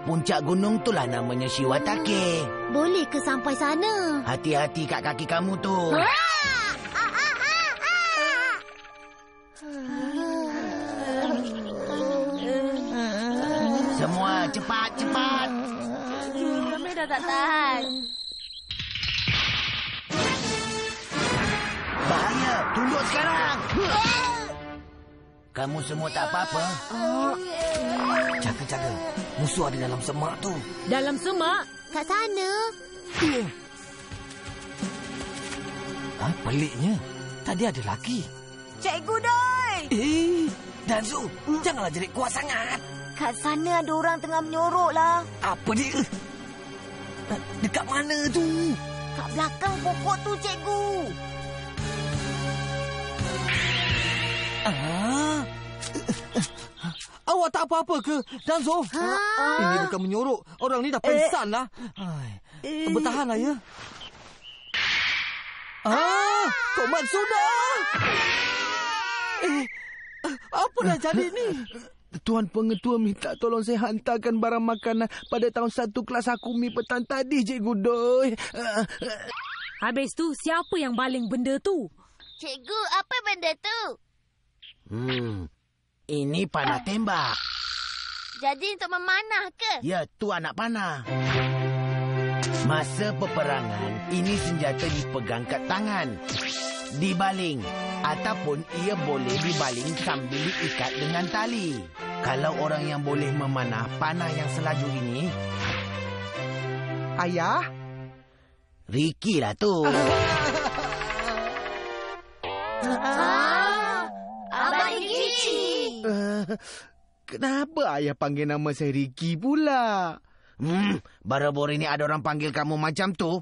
kat puncak gunung itulah namanya Shiwatake. Boleh ke sampai sana? Hati-hati kat kaki kamu tu. Semua cepat. Kami dah tak tahan. Bahaya, tunduk sekarang. Kamu semua tak apa-apa? Jaga-jaga. Musuh ada dalam semak tu. Dalam semak? Kat sana. Peliknya. Tadi ada lelaki. Cikgu Doi! Danzu, janganlah jerit kuat sangat. Kat sana ada orang tengah menyorok lah. Apa dia? Dekat mana tu? Kat belakang pokok tu, cikgu. Awak tak apa-apa ke, Danzo? Ini bukan menyorok. Orang ni dah pingsan lah. Bertahanlah ya. Komat sudah. Apa dah jadi ni? Tuan Pengetua minta tolong saya hantarkan barang makanan pada tahun 1 kelas aku mi petang tadi, Cikgu Doi. Habis tu, siapa yang baling benda tu? Cikgu, apa benda tu? Ini panah tembak. Jadi untuk memanah ke? Ya, tu anak panah. Masa peperangan, ini senjata dipegang kat tangan. Dibaling. Ataupun ia boleh dibaling sambil diikat dengan tali. Kalau orang yang boleh memanah panah yang selaju ini... Ayah? Ricky lah tu. Abang Ricky. Kenapa ayah panggil nama saya Ricky pula? Baru-baru ini ada orang panggil kamu macam tu.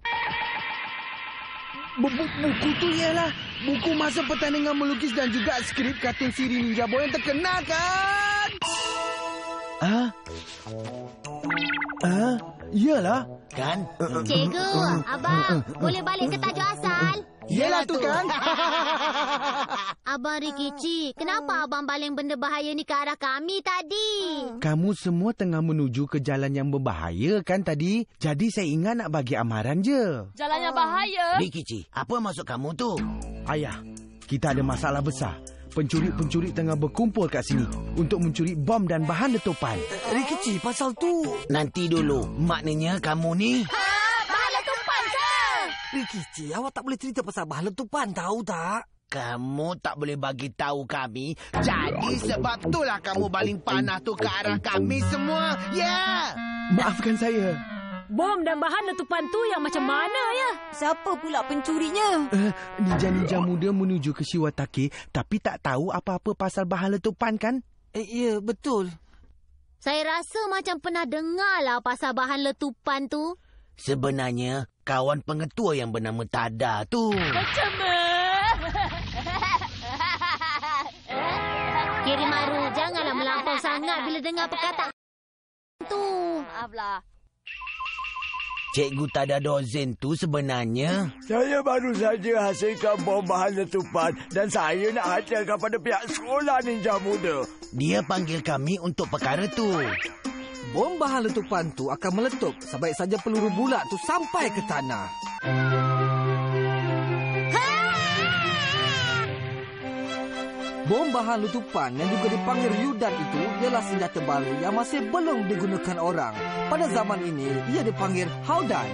Buku tu ialah buku masa pertandingan melukis dan juga skrip kartun Siri Ninja Boy yang terkenal kan? Iyalah. Kan? Cikgu, abang, boleh balik ke tajuk asal? Iyalah tu kan? Abang Rikici, kenapa abang baling benda bahaya ni ke arah kami tadi? Kamu semua tengah menuju ke jalan yang berbahaya kan tadi? Jadi saya ingat nak bagi amaran je. Jalan yang bahaya? Rikici, apa maksud kamu tu? Ayah, kita ada masalah besar. Pencuri-pencuri tengah berkumpul kat sini untuk mencuri bom dan bahan letupan. Rikici, pasal tu. Nanti dulu. Maknanya kamu ni... Bahan letupan ke? Rikici, awak tak boleh cerita pasal bahan letupan, tahu tak? Kamu tak boleh bagi tahu kami. Jadi sebab itulah kamu baling panah tu ke arah kami semua. Ya! Maafkan saya. Bom dan bahan letupan tu yang macam mana ya? Siapa pula pencurinya? Ninja-ninja muda menuju ke Shiwatake tapi tak tahu apa-apa pasal bahan letupan kan? Ya, betul. Saya rasa macam pernah dengar lah pasal bahan letupan tu. Sebenarnya, kawan pengetua yang bernama Tada tu. Macam Kiri Maru, janganlah melampau sangat bila dengar perkataan tu. Maaflah. Cikgu Tada Dozen tu sebenarnya... Saya baru saja hasilkan bom bahan letupan dan saya nak hadiahkan pada pihak sekolah ninja muda. Dia panggil kami untuk perkara tu. Bom bahan letupan tu akan meletup sebaik saja peluru bulat tu sampai ke tanah. Bom bahan letupan yang juga dipanggil Ryudan itu ialah senjata baru yang masih belum digunakan orang. Pada zaman ini, ia dipanggil Haudan.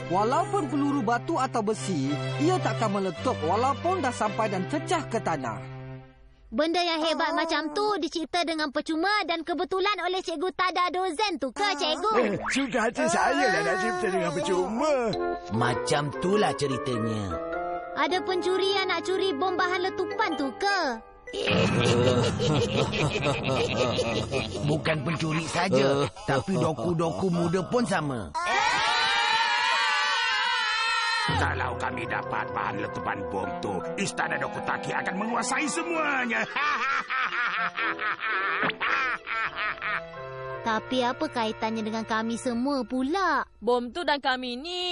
Walaupun peluru batu atau besi, ia tak akan meletup walaupun dah sampai dan cecah ke tanah. Benda yang hebat macam tu dicipta dengan percuma dan kebetulan oleh Cikgu Tada Dozen tu ke, Cikgu? Suka hati saya lah nak cipta dengan percuma. Macam itulah ceritanya. Ada pencuri yang nak curi bom bahan letupan tu ke? Bukan pencuri saja, tapi doku-doku muda pun sama. Kalau kami dapat bahan letupan bom tu, Istana Dokutaki akan menguasai semuanya. Tapi apa kaitannya dengan kami semua pula? Bom tu dan kami ni.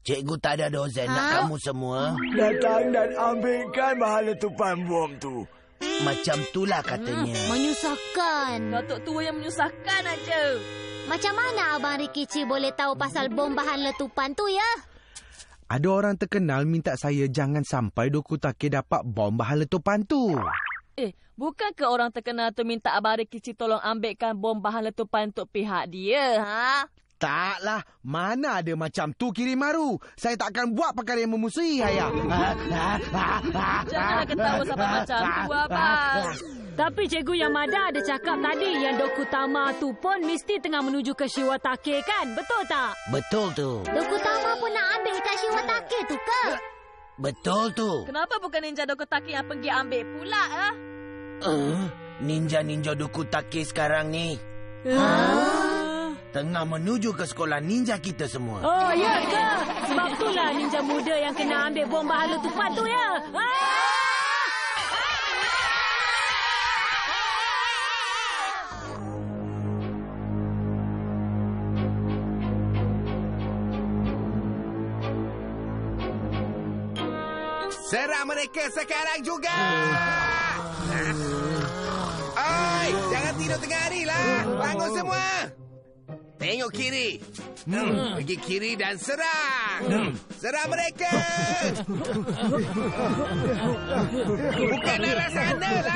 Cikgu Tada Dozen nak kamu semua. Datang dan ambilkan bahan letupan bom tu. Macam itulah katanya. Menyusahkan. Datuk tua yang menyusahkan aja. Macam mana Abang Rikici boleh tahu pasal bom bahan letupan tu ya? Ada orang terkenal minta saya jangan sampai Dokutake dapat bom bahan letupan tu. Bukan ke orang terkenal tu minta Abang Rikici tolong ambilkan bom bahan letupan untuk pihak dia, ha? Taklah, mana ada macam tu Kirimaru. Saya tak akan buat perkara yang memusuhi ayah. Janganlah ketawa sampai macam tu, Abang. Tapi Cikgu Yamada ada cakap tadi yang Dokutama tu pun mesti tengah menuju ke Shiwatake kan? Betul tak? Betul tu. Dokutama pun nak ambil ikan Shiwatake tu ke? Betul tu. Kenapa bukan ninja Dokutake yang pergi ambil pula, ha? Ninja-ninja Dokutake sekarang ni tengah menuju ke sekolah ninja kita semua. Oh, ya ke? Sebab itulah ninja muda yang kena ambil bom bahan letupan tu ya? Serang mereka sekarang juga! Oi, jangan tidur tengah hari lah. Bangun semua. Tengok kiri. Pergi kiri dan serang. Serang mereka. Bukan arah sana lah.